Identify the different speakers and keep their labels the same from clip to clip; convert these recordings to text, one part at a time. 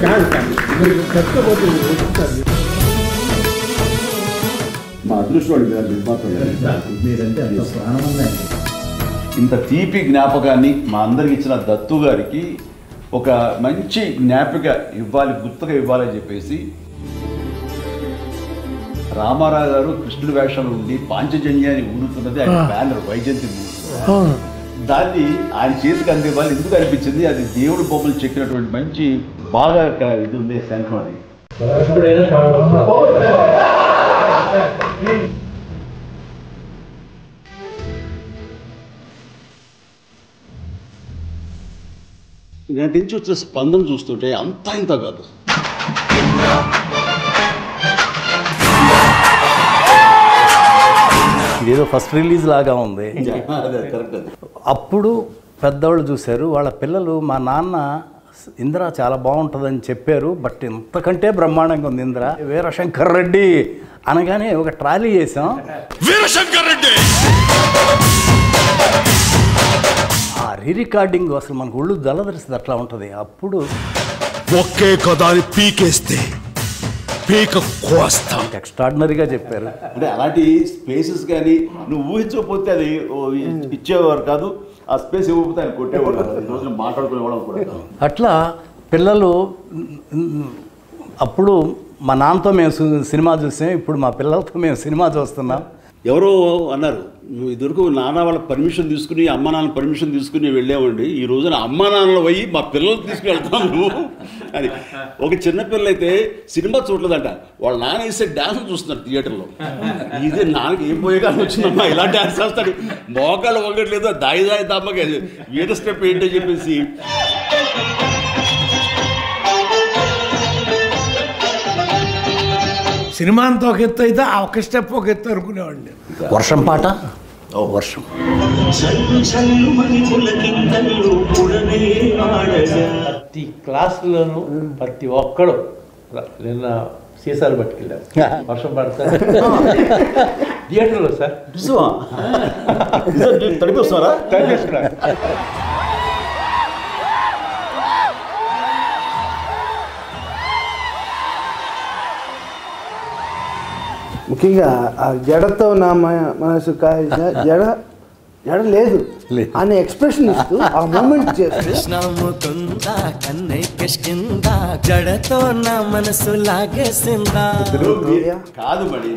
Speaker 1: మా అదృష్టం ఇంత తీపి జ్ఞాపకాన్ని మా అందరికి ఇచ్చిన దత్తు గారికి ఒక మంచి జ్ఞాపిక ఇవ్వాలి, గుర్తుగా ఇవ్వాలని చెప్పేసి రామారావు గారు కృష్ణుడి వేషంలో ఉండి పాంచజన్యాన్ని ఊరుతున్నది ఆయన బ్యానర్ వైజయంతి దాన్ని ఆయన చేతికి అందివ్వాలి. ఎందుకు అనిపించింది, అది దేవుడి బొమ్మలు చెక్కినటువంటి మంచి బాగా ఇది ఉంది శంఖం అది. నేను నుంచి వచ్చిన స్పందన చూస్తుంటే అంతా ఇంత కాదు.
Speaker 2: ఇదేదో ఫస్ట్ రిలీజ్ లాగా ఉంది. అప్పుడు పెద్దవాళ్ళు చూశారు, వాళ్ళ పిల్లలు మా నాన్న ఇందిర చాలా బాగుంటుందని చెప్పారు, బట్ ఇంతకంటే బ్రహ్మాండంగా ఉంది ఇందిర. వీరశంకర్ రెడ్డి అనగానే ఒక ట్రాలీ చేసాం. వీరశంకర్ రెడ్డి ఆ రికార్డింగ్ అసలు మనకు ఒళ్ళు జలదరిస్తుంది, అట్లా ఉంటుంది. అప్పుడు
Speaker 3: ఒకే కదాని పీకేస్తే పీక కోస్తాం.
Speaker 2: ఎక్స్ట్రాడినరీగా చెప్పారు.
Speaker 1: అంటే అలాంటి స్పేసెస్ కానీ నువ్వు ఊహించకపోతే అది ఇచ్చేవారు కాదు, ఆ స్పేస్ ఇవ్వకపోతే ఆయన కొట్టేవాడు, రోజున మాట్లాడుకునేవాళ్ళం కూడా.
Speaker 2: అట్లా పిల్లలు అప్పుడు మా నాన్నతో మేము సినిమా చూసాం, ఇప్పుడు మా పిల్లలతో మేము సినిమా చూస్తున్నాం.
Speaker 1: ఎవరో అన్నారు, నువ్వు ఇదివరకు నాన్న వాళ్ళ పర్మిషన్ తీసుకుని అమ్మ నాన్న పర్మిషన్ తీసుకుని వెళ్ళామండి, ఈ రోజున అమ్మ నాన్నలు పోయి మా పిల్లలు తీసుకుని వెళ్తాం నువ్వు అని. ఒక చిన్నపిల్ల అయితే సినిమా చూడలేదంట, వాళ్ళ నాన్న వేసే డ్యాన్స్ చూస్తున్నారు థియేటర్లో. ఇది నాన్నకి ఏం పోయేగానే వచ్చిందమ్మా, ఇలా డ్యాన్స్ వేస్తాడు, మోకాళ్ళు వంగట్లేదు, దాయి దాయి దమ్మకి వీట స్టెప్ ఏంటని చెప్పేసి.
Speaker 4: సినిమా అంతా ఒక ఎత్తు అయితే ఆ ఒక స్టెప్ ఒక ఎత్తు అనుకునేవాడిని.
Speaker 2: వర్షం పాట, వర్షం
Speaker 5: ప్రతి క్లాసులోనూ ప్రతి ఒక్కడు నిన్న సీసాలు పట్టుకెళ్ళారు, వర్షం పడతారు థియేటర్లో సార్.
Speaker 1: తడిపిస్తున్నారా?
Speaker 5: తడిపిస్తున్నారు.
Speaker 6: ముఖ్యంగా ఆ జడతో నా మనసు కాల్చిన జడ లేదు అనే ఎక్స్ప్రెషన్ ఇస్తూ ఆ మూమెంట్ చేస్తూ
Speaker 7: జడతో నా మనసు లాగేసిందా
Speaker 1: కాదు మరి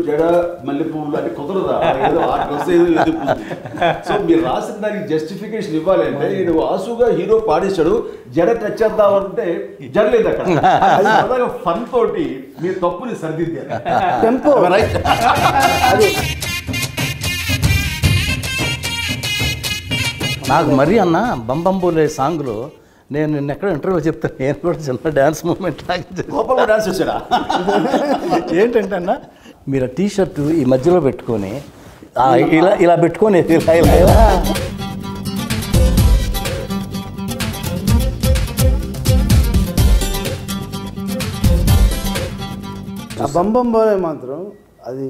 Speaker 1: జడ మల్లెపూలు అని కుదరదా, ఏదో ఆ డ్రెస్ ఏదో. సో మీరు రాసిన దానికి జస్టిఫికేషన్ ఇవ్వాలి అంటే నేను ఆసుగా హీరో పాడేశాడు, జడ టచ్ చేద్దామంటే జడలేదు అక్కడ. ఫన్ తోటి మీరు తప్పుని సరిదిద్దారు.
Speaker 6: టెంపో అది
Speaker 2: నాకు మరీ అన్న బంబంబోలే సాంగ్లో నేను నిన్న ఎక్కడ ఇంటర్వ్యూలో చెప్తాను, నేను కూడా చిన్న డ్యాన్స్ మూమెంట్
Speaker 1: డాన్స్ చేశాడా
Speaker 2: ఏంటంటే అన్న, మీరు ఆ టీషర్టు ఈ మధ్యలో పెట్టుకొని ఇలా ఇలా పెట్టుకొని ఇలా
Speaker 6: ఆ బంబంబోలే మాత్రం అది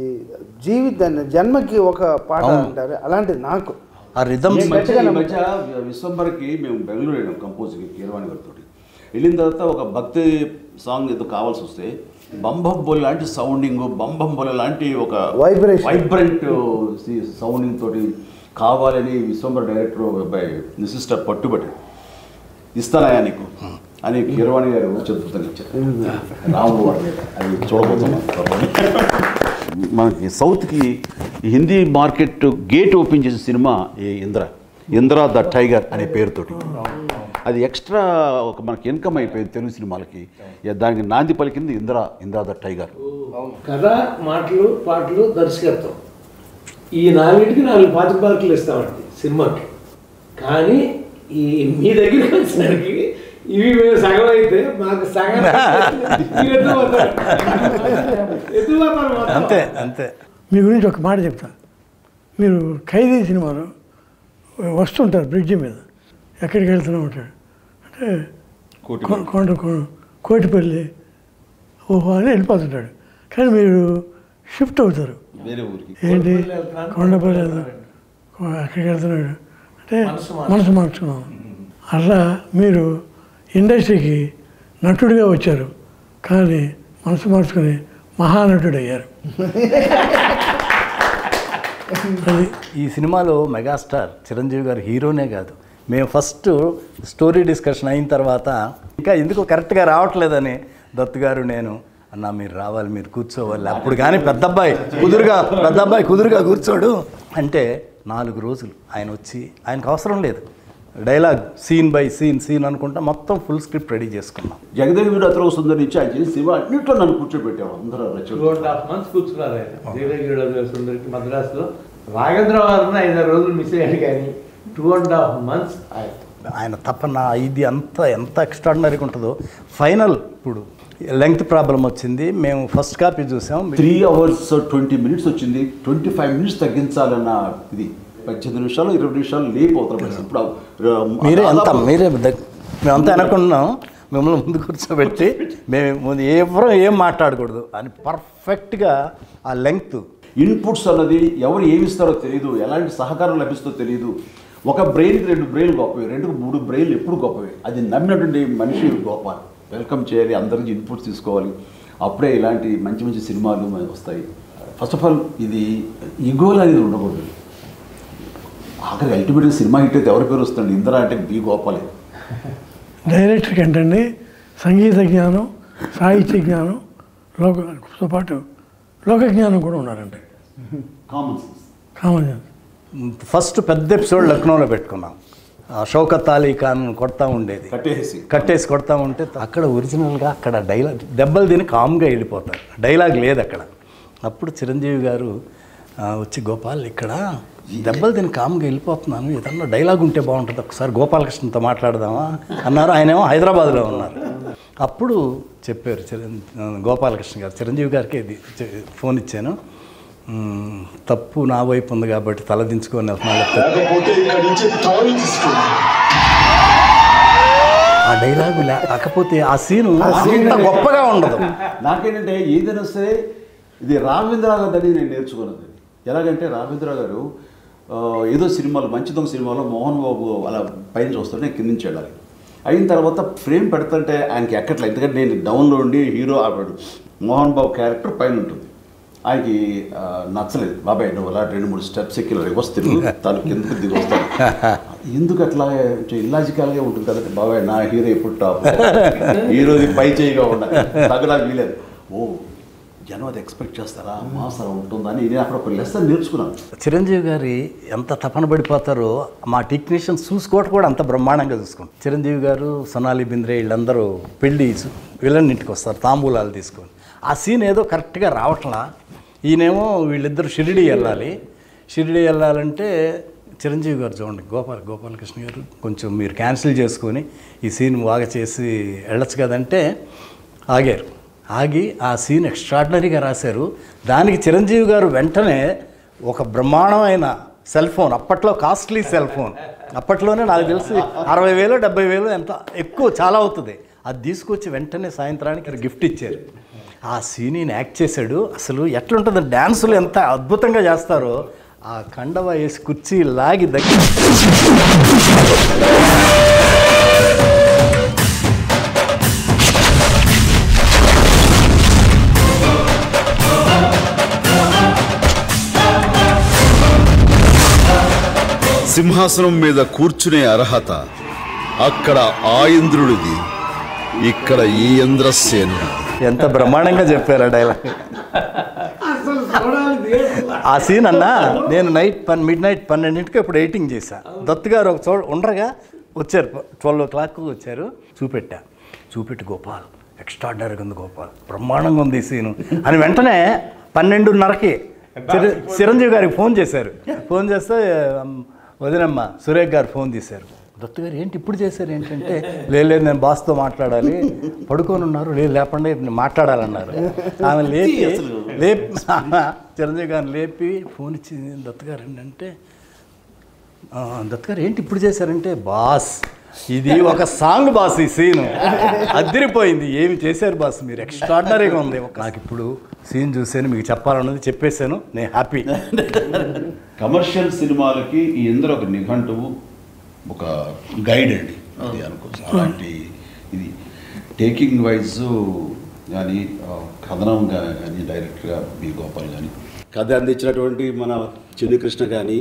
Speaker 6: జీవితాన్ని జన్మకి ఒక పాట అంటారు, అలాంటిది నాకు
Speaker 2: ఆ రిథమ్.
Speaker 1: ఈ మధ్య విశ్వంబర్కి మేము బెంగళూరు వెళ్ళాం కంపోజ్కి కీరవాణి గారితో. వెళ్ళిన తర్వాత ఒక భక్తి సాంగ్ ఏదో కావాల్సి వస్తే బంబంబోలే లాంటి సౌండింగ్, బంబంబోలే లాంటి ఒక వైబ్రెంట్ సౌండింగ్ తోటి కావాలని విశ్వంబర్ డైరెక్టర్ బై సిస్టర్ పట్టుబట్టి ఇస్తానయా నీకు అని కీరవాణి గారు చతుర్థంగా ఇచ్చారు. రాముడు అది చూడబోతున్నాం. మనకి సౌత్కి హిందీ మార్కెట్ గేట్ ఓపెన్ చేసిన సినిమా ఇంద్ర ద టైగర్ అనే పేరుతోటి. అది ఎక్స్ట్రా ఒక మనకి ఇన్కమ్ అయిపోయింది తెలుగు సినిమాలకి. దానికి నాంది పలికింది ఇంద్ర ద టైగర్.
Speaker 5: కథ, మాటలు, పాటలు, దర్శకత్వం, ఈ 4టికి 4 పాతిపార్కులు ఇస్తామండి సినిమాకి. కానీ ఈ మీ దగ్గరికి వచ్చేసరికి ఇవి మేము సగం అయితే మాకు సగం
Speaker 2: అంతే అంతే.
Speaker 4: మీ గురించి ఒక మాట చెప్తా. మీరు ఖైదీ సినిమాలో వస్తుంటారు బ్రిడ్జి మీద, ఎక్కడికి వెళ్తూనే ఉంటాడు అంటే కోటిపల్లి ఓహో అని వెళ్ళిపోతుంటాడు. కానీ మీరు షిఫ్ట్ అవుతారు, ఏంటి కొండపల్లి అక్కడికి వెళ్తున్నాడు అంటే మనసు మార్చుకున్నాం. అట్లా మీరు ఇండస్ట్రీకి నటుడిగా వచ్చారు, కానీ మనసు మార్చుకుని మహానటుడు అయ్యారు. అది
Speaker 2: ఈ సినిమాలో మెగాస్టార్ చిరంజీవి గారు హీరోనే కాదు, మేము ఫస్ట్ స్టోరీ డిస్కషన్ అయిన తర్వాత ఇంకా ఎందుకు కరెక్ట్గా రావట్లేదని దత్తు గారు నేను అన్న మీరు రావాలి, మీరు కూర్చోవాలి, అప్పుడు కానీ పెద్ద అబ్బాయి కుదురుగా కూర్చోడు అంటే 4 రోజులు ఆయన వచ్చి, ఆయనకు అవసరం లేదు డైలాగ్, సీన్ బై సీన్ అనుకుంటా మొత్తం ఫుల్ స్క్రిప్ట్ రెడీ చేసుకున్నాం.
Speaker 1: జగదేవి వీరు అతను సుందరి నుంచి ఆయన చేసి సినిమా అన్నింటిలో నన్ను కూర్చోబెట్టాము. అందరూ
Speaker 5: 2.5 months కూర్చున్నారు ఆయన జగదేవి సుందరికి మద్రాసులో. రాఘవేంద్ర వారిని 5 రోజులు మిస్ అయ్యాడు, కానీ 2.5 months
Speaker 2: ఆయన తపన ఇది ఎంత ఎక్స్ట్రాడినరీగా ఉంటుందో. ఫైనల్ ఇప్పుడు లెంగ్త్ ప్రాబ్లం వచ్చింది, మేము ఫస్ట్ కాపీ చూసాం,
Speaker 1: 3 hours 20 minutes వచ్చింది. 25 minutes తగ్గించాలన్న ఇది 18 నిమిషాలు 20 నిమిషాలు లేపు అవుతాం. ఇప్పుడు
Speaker 2: మేమంతా అనుకున్నాం మిమ్మల్ని ముందు కూర్చోబెట్టి మేము ఎవరో ఏం మాట్లాడకూడదు అని పర్ఫెక్ట్గా ఆ లెంగ్త్
Speaker 1: ఇన్పుట్స్ అన్నది ఎవరు ఏమి ఇస్తారో తెలియదు, ఎలాంటి సహకారం లభిస్తుందో తెలియదు. ఒక బ్రెయిన్కి 2 బ్రెయిన్లు గొప్పవి, 2కు 3 బ్రెయిన్లు ఎప్పుడు గొప్పవి. అది నమ్మినటువంటి మనిషి గొప్ప. వెల్కమ్ చేయాలి, అందరికి ఇన్పుట్స్ తీసుకోవాలి, అప్పుడే ఇలాంటి మంచి మంచి సినిమాలు వస్తాయి. ఫస్ట్ ఆఫ్ ఆల్ ఇది ఈగోలు అనేది ఉండకూడదు. ఆఖరికి అల్టిమేట్గా సినిమా హిట్ అయితే ఎవరి పేరు వస్తుంది? ఇందిరా అంటే బి గోపాలే.
Speaker 4: డైరెక్టర్కి ఏంటండి సంగీత జ్ఞానం, సాహిత్య జ్ఞానం, లోకతో పాటు లోక జ్ఞానం కూడా ఉన్నారండి.
Speaker 1: Common
Speaker 4: sense.
Speaker 2: ఫస్ట్ పెద్ద ఎపిసోడ్ లక్నోలో పెట్టుకున్నాం. షౌకత్ అలీ ఖాన్ కొడతా ఉండేది, కట్టేసి కొడతా ఉంటే అక్కడ ఒరిజినల్గా అక్కడ డైలాగ్ దెబ్బలు తిని కామ్గా వెళ్ళిపోతారు, డైలాగ్ లేదు అక్కడ. అప్పుడు చిరంజీవి గారు వచ్చి గోపాల్ ఇక్కడ దెబ్బలు తిని కామ్గా వెళ్ళిపోతున్నాను, ఏదన్నా డైలాగ్ ఉంటే బాగుంటుంది, ఒకసారి గోపాలకృష్ణతో మాట్లాడదామా అన్నారు. ఆయనేమో హైదరాబాద్లో ఉన్నారు. అప్పుడు చెప్పారు గోపాలకృష్ణ గారు, చిరంజీవి గారికి ఇది ఫోన్ ఇచ్చాను, తప్పు నా వైపు ఉంది కాబట్టి తలదించుకొని ఆ డైలాగు లేకపోతే ఆ సీను గొప్పగా ఉండదు.
Speaker 1: నాకేంటంటే ఏదైనా సరే ఇది రాఘవేంద్రరావు గారు అని నేను నేర్చుకున్నది. ఎలాగంటే రాఘవేంద్రరావు గారు ఏదో సినిమాలో మంచి దొంగ సినిమాలో మోహన్ బాబు అలా పైన చూస్తుంటే కింద నుంచి వెళ్ళాలి. అయిన తర్వాత ఫ్రేమ్ పెడుతుంటే ఆయనకి ఎక్కట్లేదు, ఎందుకంటే నేను డౌన్లో ఉండి హీరో ఆపాడు, మోహన్ బాబు క్యారెక్టర్ పైన ఉంటుంది. ఆయనకి నచ్చలేదు. బాబాయ్ నువ్వు అలా 2-3 స్టెప్స్ ఎక్కి రివర్స్ తిరుగు, తను కిందకి దిగి వస్తాను. ఎందుకు అట్లా ఇల్లాజికల్గా ఉంటుంది కదంటే, బాబాయ్ నా హీరో ఎప్పుడు టాప్, హీరోది పై చేయిగా ఉండాలి, తగ్గడా వీలేదు. ఓ జనం అది ఎక్స్పెక్ట్ చేస్తారా, మాస్ అలా ఉంటుందని నేను అక్కడ ఒక లెసన్ నేర్చుకున్నాను.
Speaker 2: చిరంజీవి గారి ఎంత తపన పడిపోతారో మా టెక్నీషియన్స్ చూసుకోవటం కూడా అంత బ్రహ్మాండంగా చూసుకుంటాం. చిరంజీవి గారు, సొనాలి బింద్రే వీళ్ళందరూ పెళ్ళి వీళ్ళన్నింటికి వస్తారు తాంబూలాలు తీసుకొని. ఆ సీన్ ఏదో కరెక్ట్గా రావట్లా. ఈయనేమో వీళ్ళిద్దరు షిరిడి వెళ్ళాలంటే చిరంజీవి గారు చూడండి, గోపాలకృష్ణ గారు కొంచెం మీరు క్యాన్సిల్ చేసుకొని ఈ సీన్ బాగా చేసి వెళ్ళచ్చు కదంటే ఆగి ఆ సీన్ ఎక్స్ట్రాడినరీగా రాశారు. దానికి చిరంజీవి గారు వెంటనే ఒక బ్రహ్మాండమైన సెల్ ఫోన్, అప్పట్లో కాస్ట్లీ సెల్ ఫోన్, అప్పట్లోనే నాకు తెలిసి 60,000 70,000 ఎంత ఎక్కువ చాలా అవుతుంది, అది తీసుకొచ్చి వెంటనే సాయంత్రానికి గిఫ్ట్ ఇచ్చారు. ఆ సీన్ యాక్ట్ చేశాడు. అసలు ఎట్లుంటుంది, డ్యాన్సులు ఎంత అద్భుతంగా చేస్తారో. ఆ కండవ వేసి కుర్చీ లాగి దగ్గర
Speaker 3: సింహాసనం మీద కూర్చునే అర్హత అక్కడ ఆ ఇంద్రుడిది, ఇక్కడ ఈ ఇంద్రసేనుడు.
Speaker 2: ఎంత బ్రహ్మాండంగా చెప్పారు ఆ డైలాగ్. ఆ సీన్ అన్నా నేను మిడ్ నైట్ 12ంటికి ఇప్పుడు ఎడిటింగ్ చేశాను. దత్తు గారు ఒక చోట ఉండగా వచ్చారు, 12 o'clock వచ్చారు. చూపెట్టి గోపాల్ ఎక్స్ట్రాడినరీగా ఉంది, గోపాల్ బ్రహ్మాండంగా ఉంది ఈ సీను అని వెంటనే 12:30కి చిరంజీవి గారికి ఫోన్ చేశారు. ఫోన్ చేస్తే వదినమ్మ సురేఖ్ గారు ఫోన్ తీశారు. దత్తు గారు ఏంటి ఇప్పుడు చేశారు ఏంటంటే, లేదు నేను బాస్తో మాట్లాడాలి, పడుకొని ఉన్నారు, లేదు లేపండి మాట్లాడాలన్నారు. ఆమె లేపి చిరంజీవి గారిని లేపి ఫోన్ ఇచ్చింది. దత్తు గారు ఏంటంటే, దత్తు గారు ఏంటి ఇప్పుడు చేశారంటే, బాస్ ఇది ఒక సాంగ్ బాస్, ఈ సీను అదిరిపోయింది, ఏమి చేశారు బాస్ మీరు, ఎక్స్ట్రాడినరీగా ఉంది. నాకు ఇప్పుడు సీన్ చూసాను, మీకు చెప్పాలన్నది చెప్పేశాను, నేను హ్యాపీ.
Speaker 1: కమర్షియల్ సినిమాలకి ఈ ఇందులో ఒక నిఘంటువు, ఒక గైడ్ అండి అది అనుకోవచ్చు. అలాంటి ఇది టేకింగ్ వైజ్ కానీ కథనం కానీ డైరెక్ట్గా బి గోపాల్ కానీ కథ అందించినటువంటి మన చిన్నకృష్ణ కానీ.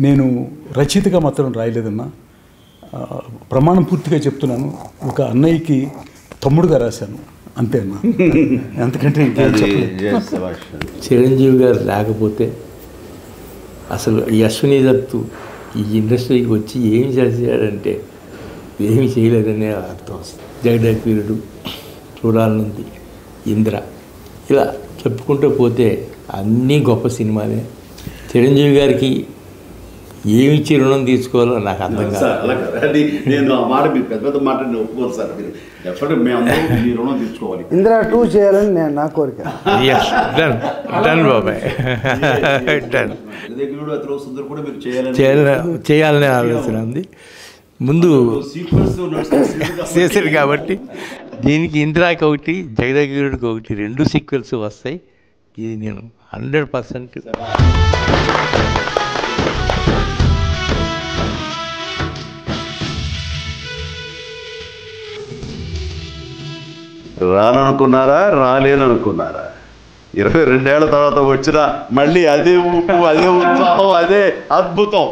Speaker 8: నేను రచయితగా మాత్రం రాయలేదన్నా, ప్రమాణం పూర్తిగా చెప్తున్నాను, ఒక అన్నయ్యకి తమ్ముడుగా రాశాను అంతే అన్న. అంతకంటే
Speaker 5: చిరంజీవి గారు లేకపోతే అసలు ఈ అశ్విని దత్తు ఈ ఇండస్ట్రీకి వచ్చి ఏమి చేశాడంటే ఏమి చేయలేదనే అర్థం వస్తుంది. జగదేకవీరుడు, చూడాలనుంది, ఇంద్ర, ఇలా చెప్పుకుంటూ పోతే అన్నీ గొప్ప సినిమాలే. చిరంజీవి గారికి ఏమిచ్చి రుణం తీసుకోవాలో నాకు అర్థం కాదు.
Speaker 1: నేను ఆ మాట మీరు పెద్ద పెద్ద మాట ఒప్పుకోరు సార్. మీరు ఎప్పటికీ మేము మీ రుణం తీసుకోవాలి.
Speaker 6: ఇందిరా 2 చేయాలని నేను నా కోరిక.
Speaker 5: డన్ బాబాయ్, డన్. చేయాలనే ఆలోచన ఉంది. ముందు చేశారు కాబట్టి దీనికి ఇందిరాకి ఒకటి, జగదేకవీరుడికి ఒకటి, 2 సీక్వెల్స్ వస్తాయి. ఇది నేను 100%
Speaker 1: రాననుకున్నారా, రాలేననుకున్నారా, 22 ఏళ్ల తర్వాత వచ్చిన మళ్ళీ అదే ఊపు, అదే ఉత్సాహం, అదే అద్భుతం.